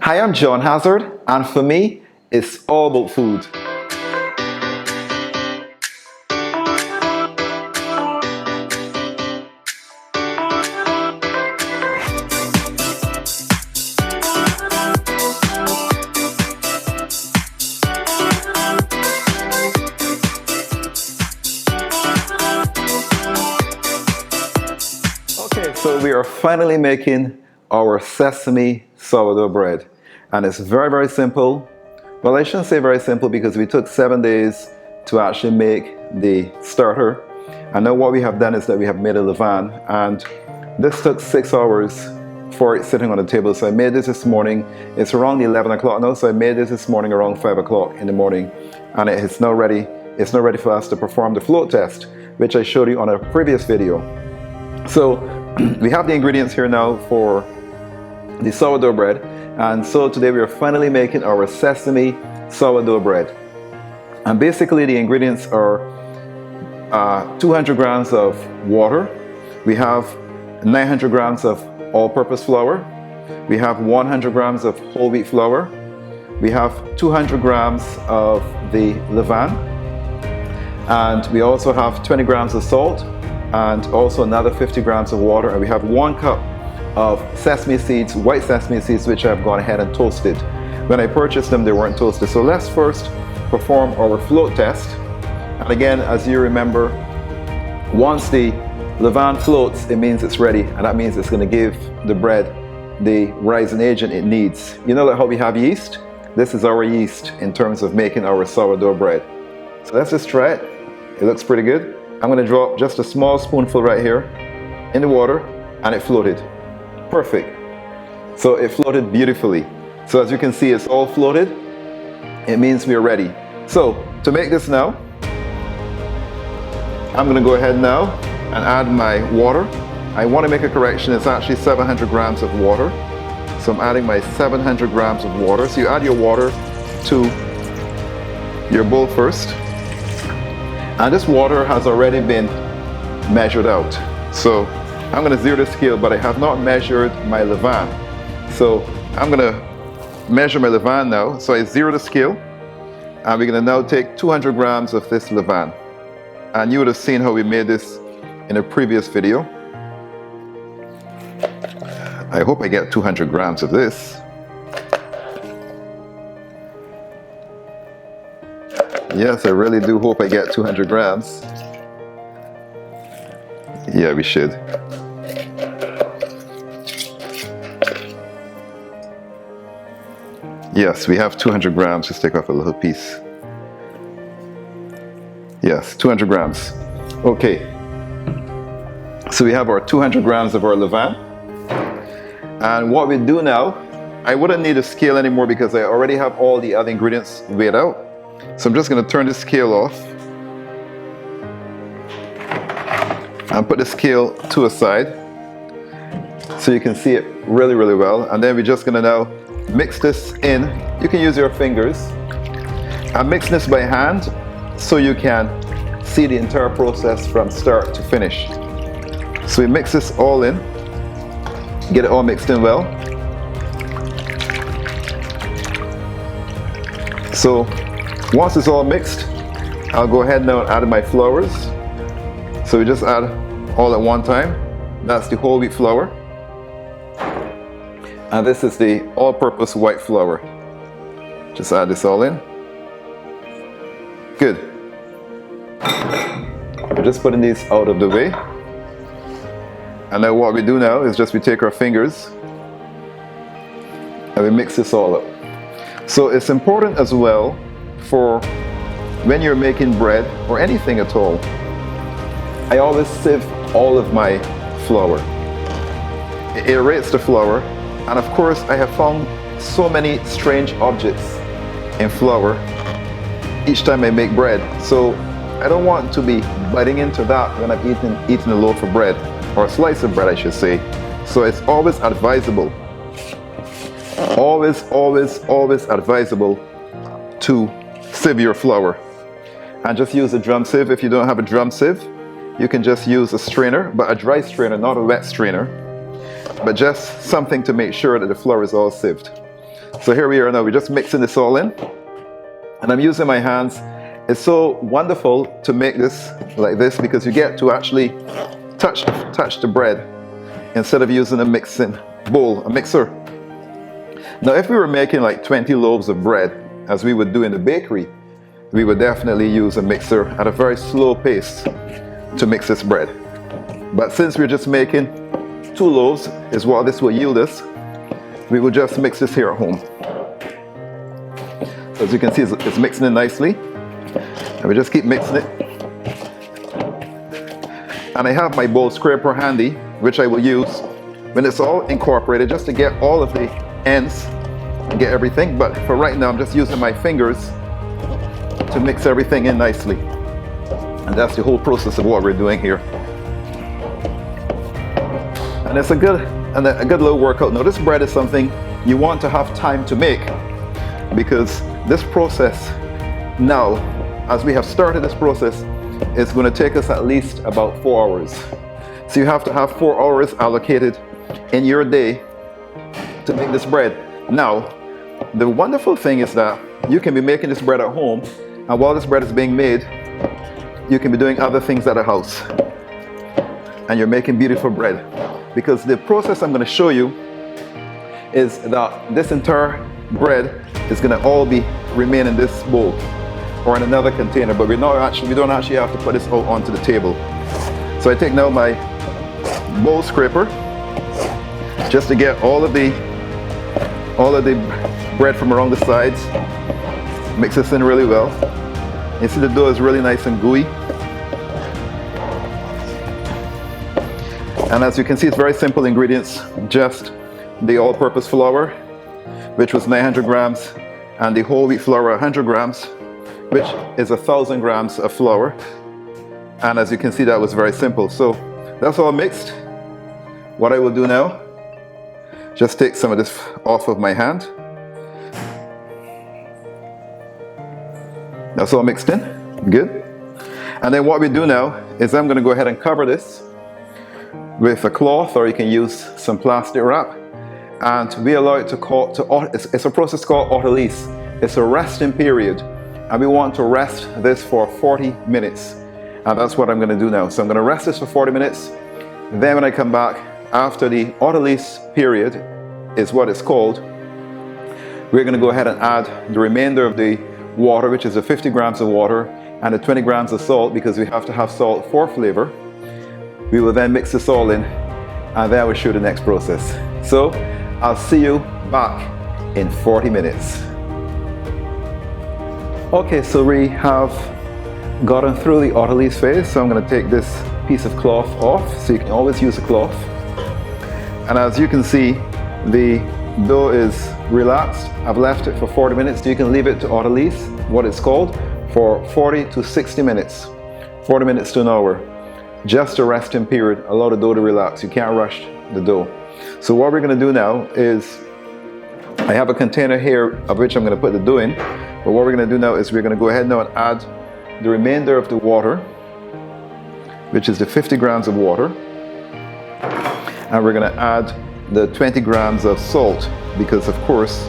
Hi, I'm John Hazzard, and for me, it's all about food. Okay, so we are finally making our sesame sourdough bread. And it's very, very simple. Well, I shouldn't say very simple because we took 7 days to actually make the starter. And now what we have done is that we have made a leaven. And this took 6 hours for it sitting on the table. So I made this morning. It's around 11 o'clock now. So I made this morning around 5 o'clock in the morning. And it's now ready. It's now ready for us to perform the float test, which I showed you on a previous video. So we have the ingredients here now for the sourdough bread. And so today we are finally making our sesame sourdough bread. And basically the ingredients are 200 grams of water. We have 900 grams of all-purpose flour. We have 100 grams of whole wheat flour. We have 200 grams of the leaven. And we also have 20 grams of salt and also another 50 grams of water. And we have 1 cup of sesame seeds, white sesame seeds, which I've gone ahead and toasted. When I purchased them, they weren't toasted. So let's first perform our float test. And again, as you remember, once the leaven floats, it means it's ready. And that means it's going to give the bread the rising agent it needs. You know like how we have yeast? This is our yeast in terms of making our sourdough bread. So let's just try it. It looks pretty good. I'm going to drop just a small spoonful right here in the water, and it floated. Perfect. So it floated beautifully. So as you can see, it's all floated. It means we are ready. So to make this now, I'm going to go ahead now and add my water. I want to make a correction. It's actually 700 grams of water. So I'm adding my 700 grams of water. So you add your water to your bowl first. And this water has already been measured out. So I'm going to zero the scale, but I have not measured my leaven. So I'm going to measure my leaven now. So I zero the scale, and we're going to now take 200 grams of this leaven. And you would have seen how we made this in a previous video. I hope I get 200 grams of this. Yes, I really do hope I get 200 grams. Yeah, we should. Yes, we have 200 grams. Just take off a little piece. Yes, 200 grams. Okay. So we have our 200 grams of our leaven. And what we do now, I wouldn't need a scale anymore because I already have all the other ingredients weighed out. So I'm just going to turn the scale off and put the scale to a side so you can see it really, really well. And then we're just going to now mix this in. You can use your fingers. I'm mixing this by hand so you can see the entire process from start to finish. So we mix this all in, get it all mixed in well. So once it's all mixed, I'll go ahead now and add my flours. So we just add all at one time. That's the whole wheat flour. And this is the all-purpose white flour. Just add this all in. Good. We're just putting these out of the way. And now what we do now is just we take our fingers and we mix this all up. So it's important as well for when you're making bread or anything at all, I always sieve all of my flour. It aerates the flour, and of course I have found so many strange objects in flour each time I make bread. So I don't want to be biting into that when I'm eating a loaf of bread, or a slice of bread I should say. So it's always advisable, always advisable to sieve your flour. And just use a drum sieve. If you don't have a drum sieve, you can just use a strainer, but a dry strainer, not a wet strainer. But just something to make sure that the flour is all sieved. So here we are now, we're just mixing this all in. And I'm using my hands. It's so wonderful to make this like this because you get to actually touch the bread instead of using a mixing bowl, a mixer. Now if we were making like 20 loaves of bread, as we would do in the bakery, we would definitely use a mixer at a very slow pace to mix this bread. But since we're just making 2 loaves is what this will yield us, we will just mix this here at home. As you can see, it's mixing it nicely. And we just keep mixing it. And I have my bowl scraper handy, which I will use when it's all incorporated, just to get all of the ends and get everything. But for right now, I'm just using my fingers to mix everything in nicely. And that's the whole process of what we're doing here. And it's a good little workout. Now this bread is something you want to have time to make, because this process now, as we have started this process, is going to take us at least about 4 hours. So you have to have 4 hours allocated in your day to make this bread. Now, the wonderful thing is that you can be making this bread at home, and while this bread is being made, you can be doing other things at the house. And you're making beautiful bread. Because the process I'm going to show you is that this entire bread is going to all remain in this bowl or in another container, but we don't actually have to put this out onto the table. So I take now my bowl scraper just to get all of the bread from around the sides. Mix this in really well. You see the dough is really nice and gooey. And as you can see, it's very simple ingredients, just the all-purpose flour, which was 900 grams, and the whole wheat flour 100 grams, which is 1,000 grams of flour. And as you can see, that was very simple. So that's all mixed. What I will do now, just take some of this off of my hand. That's all mixed in, good. And then what we do now is I'm going to go ahead and cover this with a cloth, or you can use some plastic wrap, and we allow it it's a process called AUTOLYSE. It's a resting period, and we want to rest this for 40 minutes. And that's what I'm going to do now. So I'm going to rest this for 40 minutes. Then when I come back after the AUTOLYSE period, is what it's called, we're going to go ahead and add the remainder of the water, which is the 50 grams of water and the 20 grams of salt, because we have to have salt for flavor. We will then mix this all in, and then I will show the next process. So I'll see you back in 40 minutes. Okay, so we have gotten through the AUTOLYSE phase, so I'm going to take this piece of cloth off, so you can always use a cloth. And as you can see, the dough is relaxed. I've left it for 40 minutes, so you can leave it to AUTOLYSE, what it's called, for 40 to 60 minutes, 40 minutes to an hour. Just a resting period, allow the dough to relax. You can't rush the dough. So what we're going to do now is, I have a container here of which I'm going to put the dough in, but what we're going to do now is we're going to go ahead now and add the remainder of the water, which is the 50 grams of water, and we're going to add the 20 grams of salt, because of course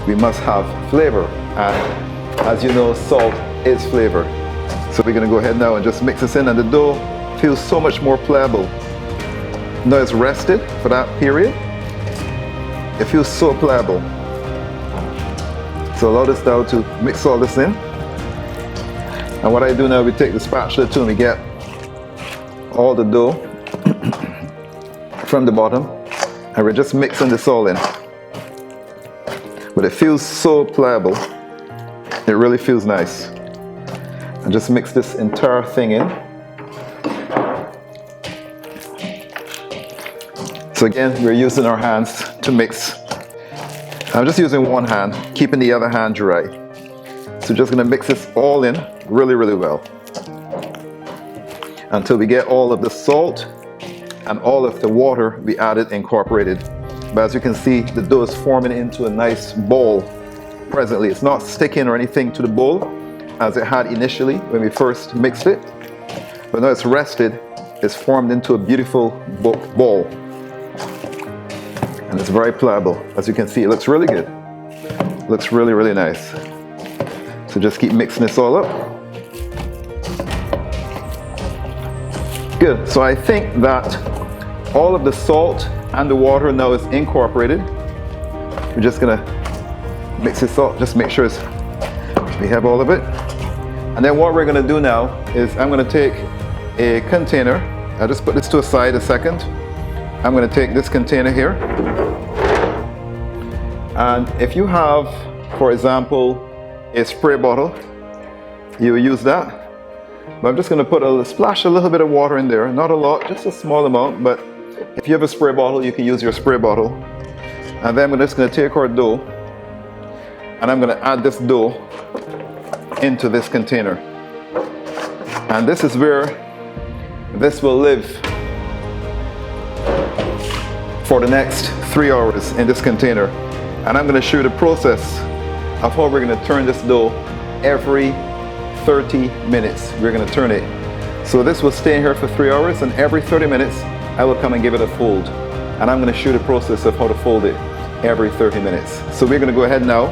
we must have flavor, and as you know, salt is flavor. So we're going to go ahead now and just mix this in, and the dough feels so much more pliable. Now it's rested for that period. It feels so pliable. So allow this now to mix all this in. And what I do now, we take the spatula too, and we get all the dough from the bottom, and we're just mixing this all in. But it feels so pliable. It really feels nice. And just mix this entire thing in. So again, we're using our hands to mix. I'm just using one hand, keeping the other hand dry. So just gonna mix this all in really, really well, until we get all of the salt and all of the water we added incorporated. But as you can see, the dough is forming into a nice ball presently. It's not sticking or anything to the bowl as it had initially when we first mixed it. But now it's rested, it's formed into a beautiful ball. And it's very pliable. As you can see, it looks really good. Looks really, really nice. So just keep mixing this all up. Good, so I think that all of the salt and the water now is incorporated. We're just gonna mix this up, just make sure we have all of it. And then what we're gonna do now is I'm gonna take a container. I'll just put this to a side a second. I'm gonna take this container here. And if you have, for example, a spray bottle, you will use that. But I'm just gonna put splash a little bit of water in there, not a lot, just a small amount, but if you have a spray bottle, you can use your spray bottle. And then we're just gonna take our dough, and I'm gonna add this dough into this container. And this is where this will live for the next 3 hours in this container. And I'm gonna show you the process of how we're gonna turn this dough every 30 minutes. We're gonna turn it. So this will stay here for 3 hours, and every 30 minutes, I will come and give it a fold. And I'm gonna show you the process of how to fold it every 30 minutes. So we're gonna go ahead now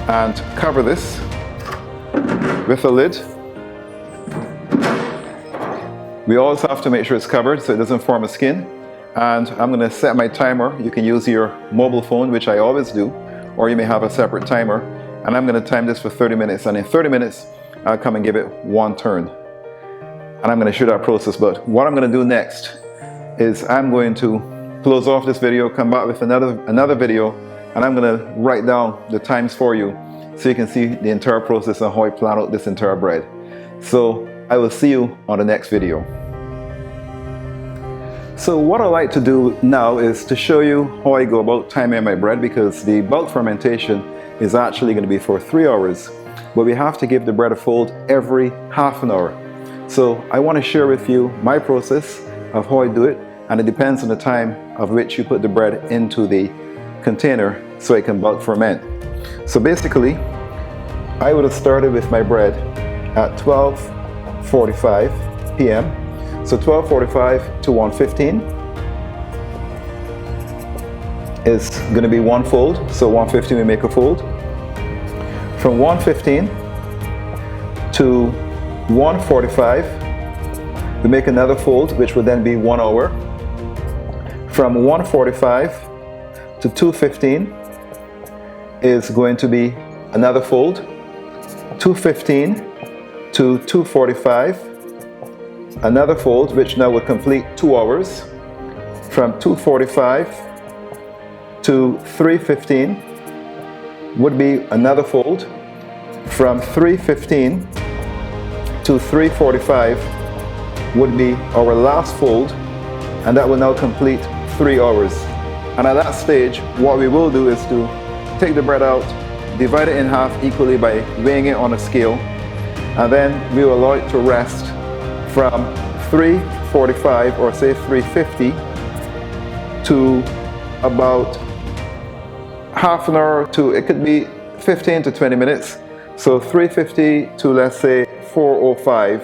and cover this with a lid. We always have to make sure it's covered so it doesn't form a skin. And I'm gonna set my timer. You can use your mobile phone, which I always do, or you may have a separate timer. And I'm gonna time this for 30 minutes. And in 30 minutes, I'll come and give it one turn. And I'm gonna show that process. But what I'm gonna do next is I'm going to close off this video, come back with another video, and I'm gonna write down the times for you so you can see the entire process and how I plan out this entire bread. So I will see you on the next video. So what I like to do now is to show you how I go about timing my bread, because the bulk fermentation is actually going to be for 3 hours, but we have to give the bread a fold every half an hour. So I want to share with you my process of how I do it, and it depends on the time of which you put the bread into the container so it can bulk ferment. So basically, I would have started with my bread at 12:45 p.m. So 12:45 to 1:15 is going to be one fold. So 1:15 we make a fold. From 1:15 to 1:45 we make another fold, which would then be 1 hour. From 1:45 to 2:15 is going to be another fold. 2:15 to 2:45, another fold, which now would complete 2 hours. From 2:45 to 3:15 would be another fold. From 3:15 to 3:45 would be our last fold, and that will now complete 3 hours. And at that stage, what we will do is to take the bread out, divide it in half equally by weighing it on a scale, and then we will allow it to rest from 3:45 or say 3:50 to about half an hour to, it could be 15 to 20 minutes. So 3:50 to, let's say, 4:05.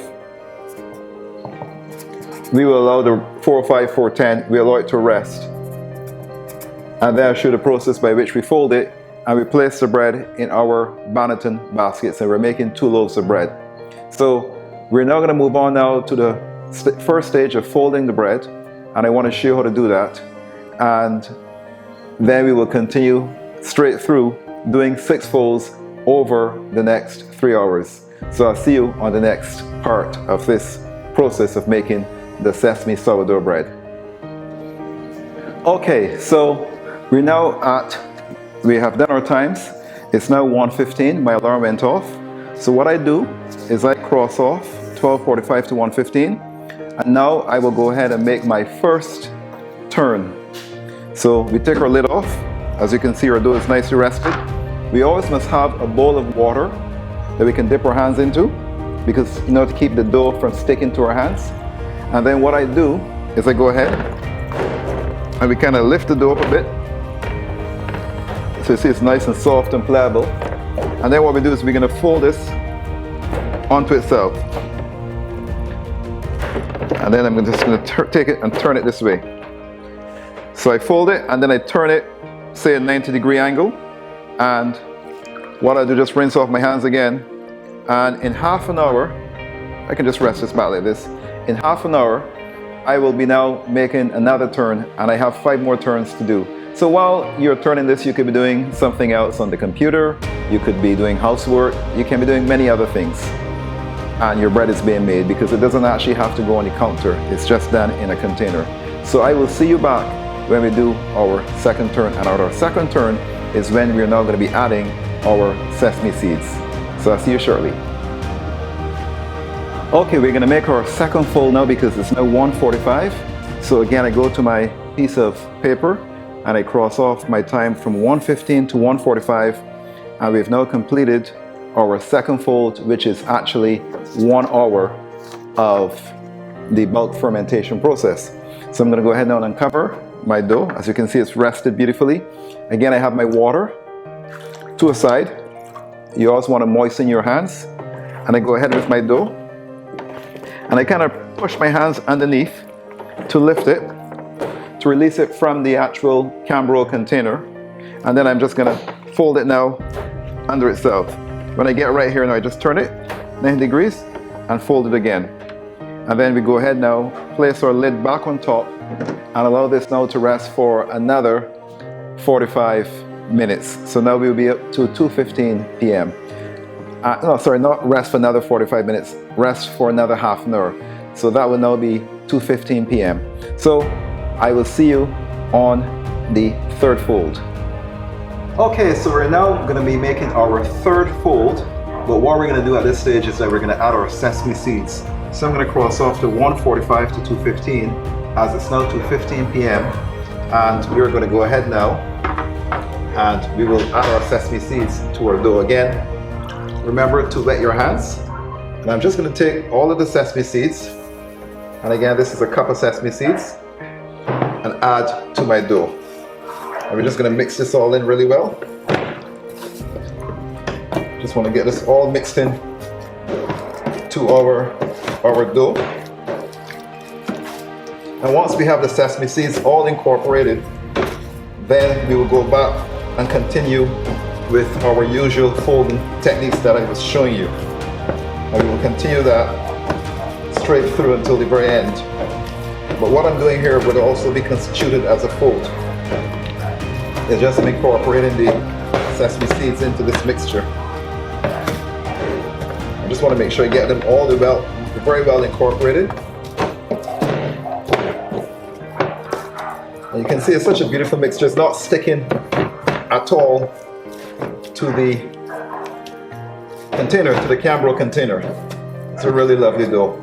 We will allow the 4:05, 4:10, we allow it to rest. And then I'll show the process by which we fold it and we place the bread in our Banneton baskets, and we're making 2 loaves of bread. So we're now going to move on now to the first stage of folding the bread, and I want to show you how to do that. And then we will continue straight through doing 6 folds over the next 3 hours. So I'll see you on the next part of this process of making the sesame sourdough bread. Okay, so we're now we have done our times. It's now 1:15, my alarm went off. So what I do is I cross off 12:45 to 1:15, and now I will go ahead and make my first turn. So we take our lid off. As you can see, our dough is nicely rested. We always must have a bowl of water that we can dip our hands into, because to keep the dough from sticking to our hands. And then what I do is I go ahead and we kind of lift the dough up a bit. So you see it's nice and soft and pliable. And then what we do is we're going to fold this onto itself. And then I'm just going to take it and turn it this way. So I fold it and then I turn it, say a 90-degree angle. And what I do, just rinse off my hands again, and in half an hour, I can just rest this back like this. In half an hour, I will be now making another turn, and I have 5 more turns to do. So while you're turning this, you could be doing something else on the computer, you could be doing housework, you can be doing many other things. And your bread is being made, because it doesn't actually have to go on the counter, it's just done in a container. So I will see you back when we do our second turn, and our second turn is when we're now going to be adding our sesame seeds. So I'll see you shortly. Okay, we're going to make our second fold now because it's now 1:45. So again, I go to my piece of paper and I cross off my time from 1:15 to 1:45, and we've now completed our second fold, which is actually 1 hour of the bulk fermentation process. So I'm going to go ahead now and uncover my dough. As you can see, it's rested beautifully. Again, I have my water to a side. You also want to moisten your hands, and I go ahead with my dough and I kind of push my hands underneath to lift it, to release it from the actual Cambro container, and then I'm just going to fold it now under itself. When I get right here now, I just turn it 90 degrees and fold it again, and then we go ahead now, place our lid back on top and allow this now to rest for another 45 minutes. So now we'll be up to 2:15 p.m. No, sorry, not rest for another 45 minutes, rest for another half an hour. So that will now be 2:15 p.m. So I will see you on the third fold. Okay, so we're now going to be making our third fold, but what we're going to do at this stage is that we're going to add our sesame seeds. So I'm going to cross off the 1:45 to 2:15 as it's now 2:15 p.m. and we're going to go ahead now and we will add our sesame seeds to our dough. Again, remember to wet your hands, and I'm just going to take all of the sesame seeds, and again this is a cup of sesame seeds, and add to my dough. And we're just going to mix this all in really well. Just want to get this all mixed in to our dough. And once we have the sesame seeds all incorporated, then we will go back and continue with our usual folding techniques that I was showing you. And we will continue that straight through until the very end. But what I'm doing here would also be constituted as a fold. It's just incorporating the sesame seeds into this mixture. I just want to make sure I get them all very well incorporated. And you can see it's such a beautiful mixture. It's not sticking at all to the container, to the Cambro container. It's a really lovely dough.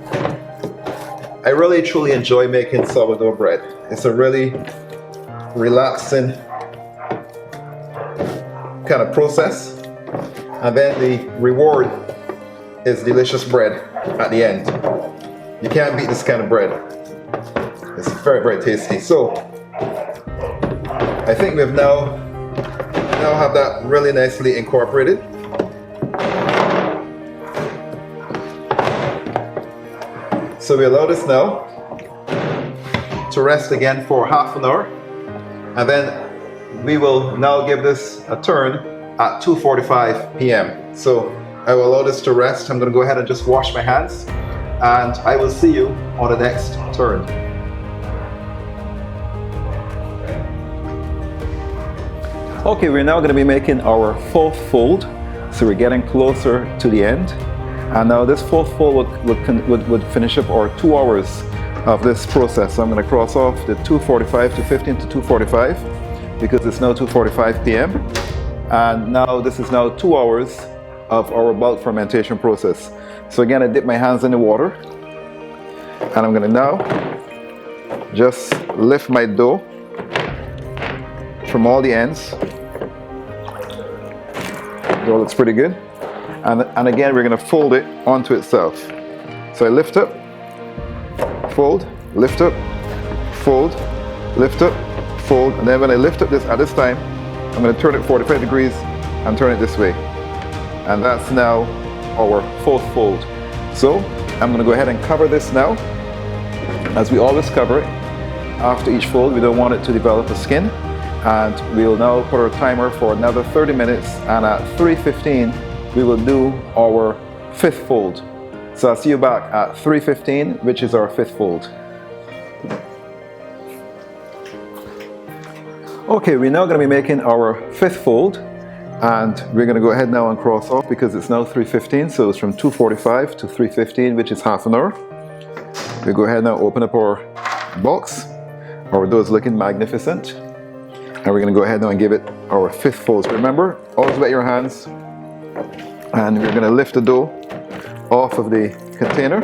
I really truly enjoy making sourdough bread. It's a really relaxing kind of process, and then the reward is delicious bread at the end. You can't beat this kind of bread. It's very, very tasty. So I think we've now have that really nicely incorporated. So we allow this now to rest again for half an hour, and then we will now give this a turn at 2:45 p.m. So I will allow this to rest. I'm going to go ahead and just wash my hands, and I will see you on the next turn. Okay, we're now going to be making our fourth fold, so we're getting closer to the end. And now this fourth fold would finish up our 2 hours of this process. So I'm going to cross off the 2:45 to 15 to 2:45 because it's now 2:45 p.m. And now this is now 2 hours of our bulk fermentation process. So again, I dip my hands in the water, and I'm going to now just lift my dough from all the ends. Dough looks pretty good. And again, we're going to fold it onto itself. So I lift up, fold, lift up, fold, lift up, fold, and then when I lift up at this time, I'm going to turn it 45 degrees and turn it this way. And that's now our fourth fold. So I'm going to go ahead and cover this now, as we always cover it after each fold. We don't want it to develop a skin. and we'll now put our timer for another 30 minutes, and at 3:15 we will do our 5th fold. So I'll see you back at 3:15, which is our 5th fold. Okay, we're now going to be making our 5th fold, and we're going to go ahead now and cross off because it's now 3:15, so it's from 2:45 to 3:15, which is half an hour. We go ahead now, open up our box. Our dough is looking magnificent, and we're going to go ahead now and give it our 5th fold. So remember, always wet your hands, and we're going to lift the dough off of the container,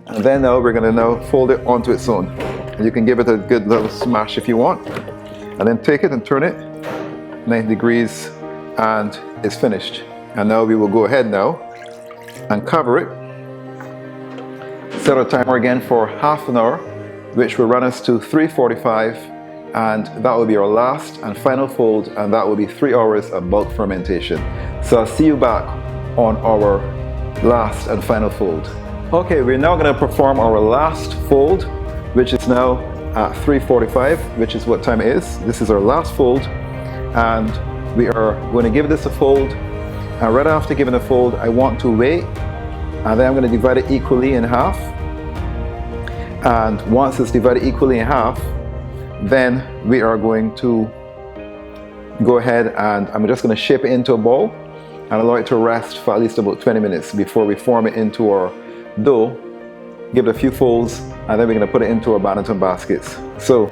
and then now we're going to fold it onto its own. And you can give it a good little smash if you want, and then take it and turn it 90 degrees, and it's finished. And now we will go ahead now and cover it. Set our timer again for half an hour, which will run us to 3:45, and that will be our last and final fold, and that will be 3 hours of bulk fermentation. So I'll see you back on our last and final fold. Okay, we're now going to perform our last fold, which is now at 3:45, which is what time it is. This is our last fold, and we are going to give this a fold. And right after giving a fold, I want to wait, and then I'm going to divide it equally in half. And once it's divided equally in half, then we are going to go ahead and I'm just going to shape it into a ball and allow it to rest for at least about 20 minutes before we form it into our dough. Give it a few folds, and then we're going to put it into our Banneton baskets. So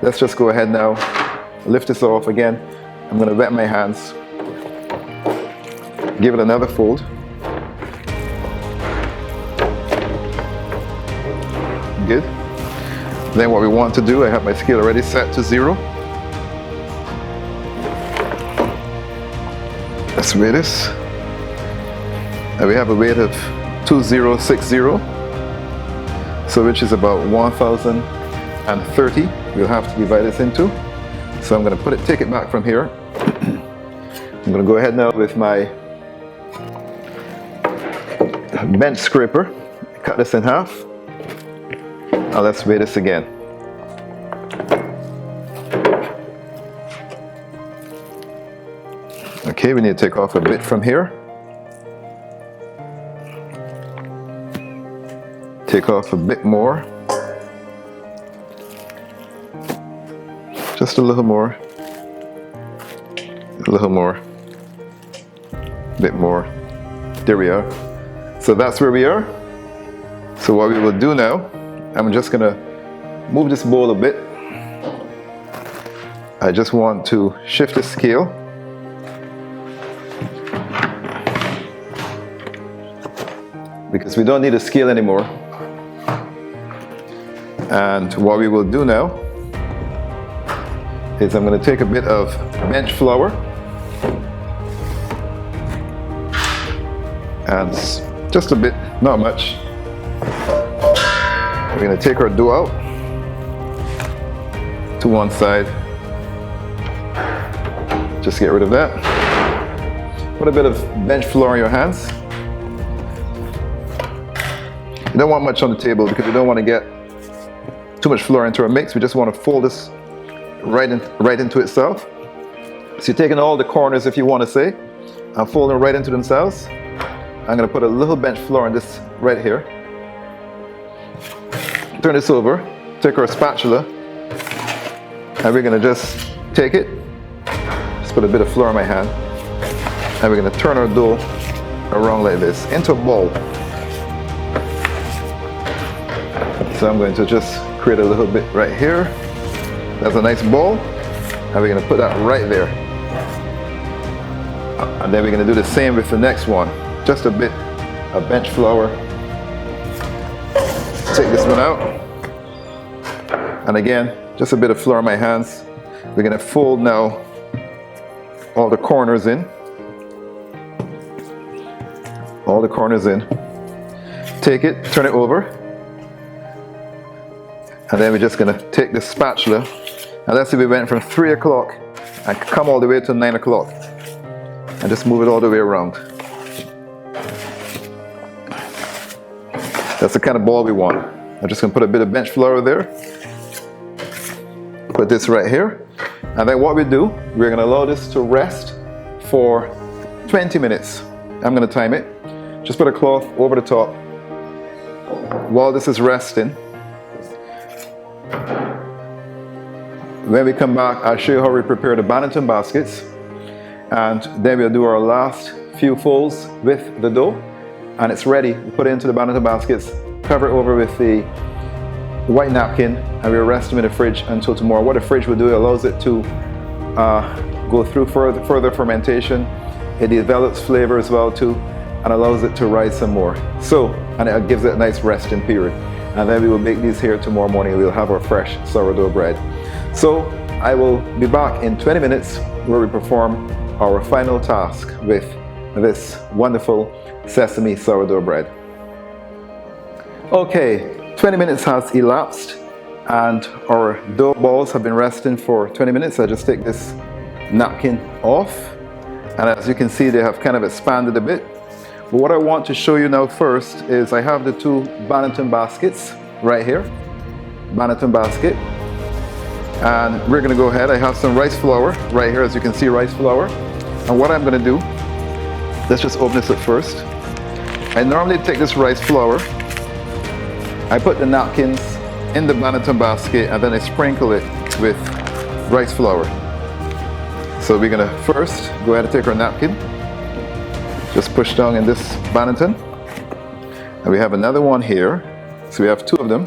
let's just go ahead now, lift this off again. I'm going to wet my hands, give it another fold. Good. Then what we want to do, I have my scale already set to 0. Let's weigh this. And we have a weight of 2060, so which is about 1030. We'll have to divide this into. So I'm going to take it back from here. I'm going to go ahead now with my bench scraper, cut this in half. Now let's weigh this again. Okay, we need to take off a bit from here. Take off a bit more. Just a little more. A little more. A bit more. There we are. So that's where we are. So what we will do now, I'm just going to move this bowl a bit. I just want to shift the scale. Because we don't need a scale anymore. And what we will do now is I'm going to take a bit of bench flour and just a bit, not much. We're going to take our dough out to one side. Just get rid of that. Put a bit of bench flour in your hands. You don't want much on the table because we don't want to get too much flour into our mix. We just want to fold this right into itself. So you're taking all the corners, if you want to say, and folding right into themselves. I'm going to put a little bench flour in this right here. Turn this over, take our spatula, and we're going to just take it, just put a bit of flour in my hand, and we're going to turn our dough around like this into a ball. So I'm going to just create a little bit right here. That's a nice ball, and we're going to put that right there. And then we're going to do the same with the next one. Just a bit of bench flour. Take this one out, and again, just a bit of flour in my hands. We're going to fold now all the corners in. All the corners in. Take it, turn it over, and then we're just going to take the spatula, and let's say we went from 3 o'clock and come all the way to 9 o'clock, and just move it all the way around. That's the kind of ball we want. I'm just going to put a bit of bench flour there. Put this right here. And And then what we do, we're gonna allow this to rest for 20 minutes. I'm gonna time it. Just put a cloth over the top while this is resting. When we come back, I'll show you how we prepare the Banneton baskets, and then we'll do our last few folds with the dough, and it's ready. We put it into the Banneton baskets, cover it over with the white napkin, and we'll rest them in the fridge until tomorrow. What the fridge will do, it allows it to go through further fermentation. It develops flavor as well too, and allows it to rise some more. So, and it gives it a nice resting period. And then we will bake these here tomorrow morning. We'll have our fresh sourdough bread. So I will be back in 20 minutes where we perform our final task with this wonderful sesame sourdough bread. Okay, 20 minutes has elapsed and our dough balls have been resting for 20 minutes. I just take this napkin off, and as you can see, they have kind of expanded a bit. But what I want to show you now first is I have the two Banneton baskets right here. Banneton basket. And we're gonna go ahead. I have some rice flour right here, as you can see, rice flour. And what I'm gonna do, let's just open this up first. I normally take this rice flour, I put the napkins in the Banneton basket, and then I sprinkle it with rice flour. So we're gonna first go ahead and take our napkin, just push down in this Banneton. And we have another one here. So we have two of them.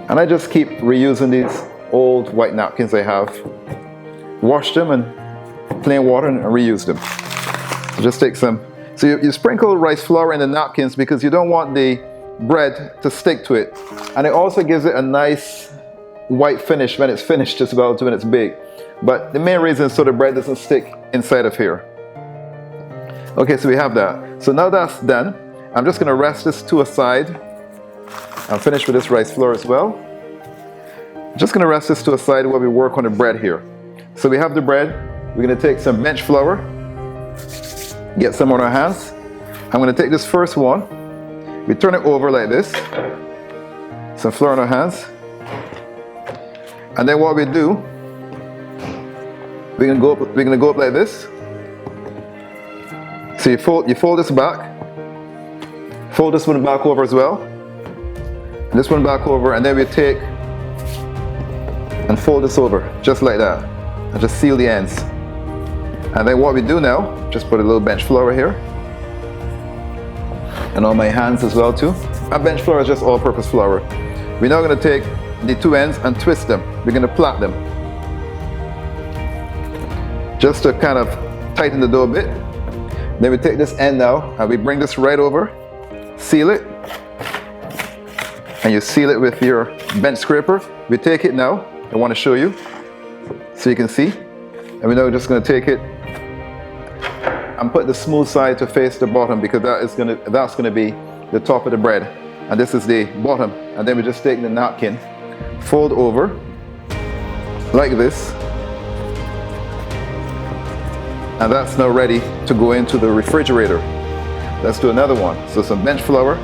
And I just keep reusing these old white napkins I have, wash them in plain water and reuse them. So just take some. So you sprinkle rice flour in the napkins because you don't want the bread to stick to it. And it also gives it a nice white finish when it's finished as well when it's baked. But the main reason is so the bread doesn't stick inside of here. Okay, so we have that. So now that's done, I'm just gonna rest this to a side. I'm finished with this rice flour as well. Just gonna rest this to a side while we work on the bread here. So we have the bread. We're gonna take some bench flour, get some on our hands. I'm gonna take this first one. We turn it over like this. Some flour on our hands. And then what we do, we're gonna go up like this. So you fold this back. Fold this one back over as well. And this one back over, and then we take and fold this over, just like that. And just seal the ends. And then what we do now, just put a little bench flour here. And on my hands as well too. And bench flour is just all-purpose flour. We're now gonna take the two ends and twist them. We're gonna plait them. Just to kind of tighten the dough a bit. Then we take this end now, and we bring this right over, seal it. And you seal it with your bench scraper. We take it now. I want to show you so you can see. And we're now just going to take it and put the smooth side to face the bottom, because that's going to be the top of the bread, and this is the bottom. And then we just take the napkin, fold over like this, and that's now ready to go into the refrigerator. Let's do another one. So some bench flour,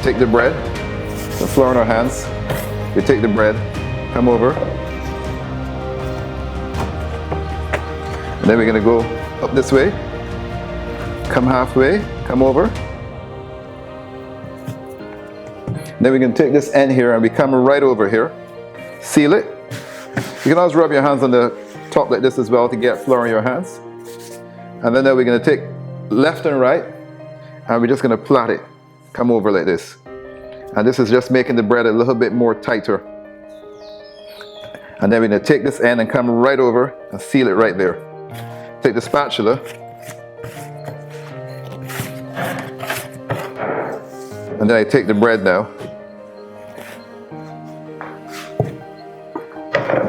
take the bread, some flour in our hands. We take the bread, come over, and then we're gonna go up this way, come halfway, come over. Then we're gonna take this end here and we come right over here, seal it. You can always rub your hands on the top like this as well to get flour in your hands. And then we're gonna take left and right, and we're just gonna plait it, come over like this. And this is just making the bread a little bit more tighter. And then we're going to take this end and come right over and seal it right there. Take the spatula. And then I take the bread now.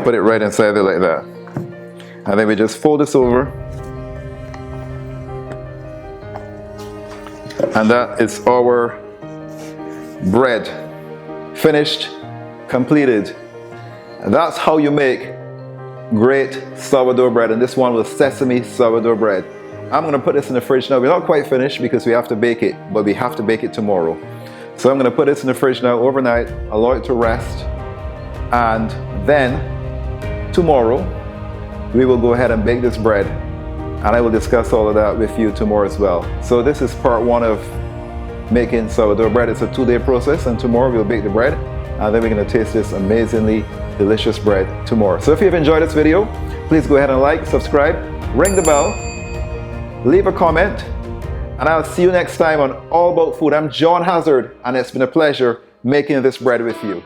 Put it right inside there like that. And then we just fold this over. And that is our bread, finished, completed. And that's how you make great sourdough bread. And this one was sesame sourdough bread. I'm gonna put this in the fridge now. We're not quite finished because we have to bake it, but we have to bake it tomorrow. So I'm gonna put this in the fridge now overnight, allow it to rest, and then tomorrow we will go ahead and bake this bread, and I will discuss all of that with you tomorrow as well. So this is part one of making sourdough bread. It's a 2-day process, and tomorrow we'll bake the bread, and then we're going to taste this amazingly delicious bread tomorrow. So if you've enjoyed this video, please go ahead and like, subscribe, ring the bell, leave a comment, and I'll see you next time on All About Food. I'm John Hazzard, and it's been a pleasure making this bread with you.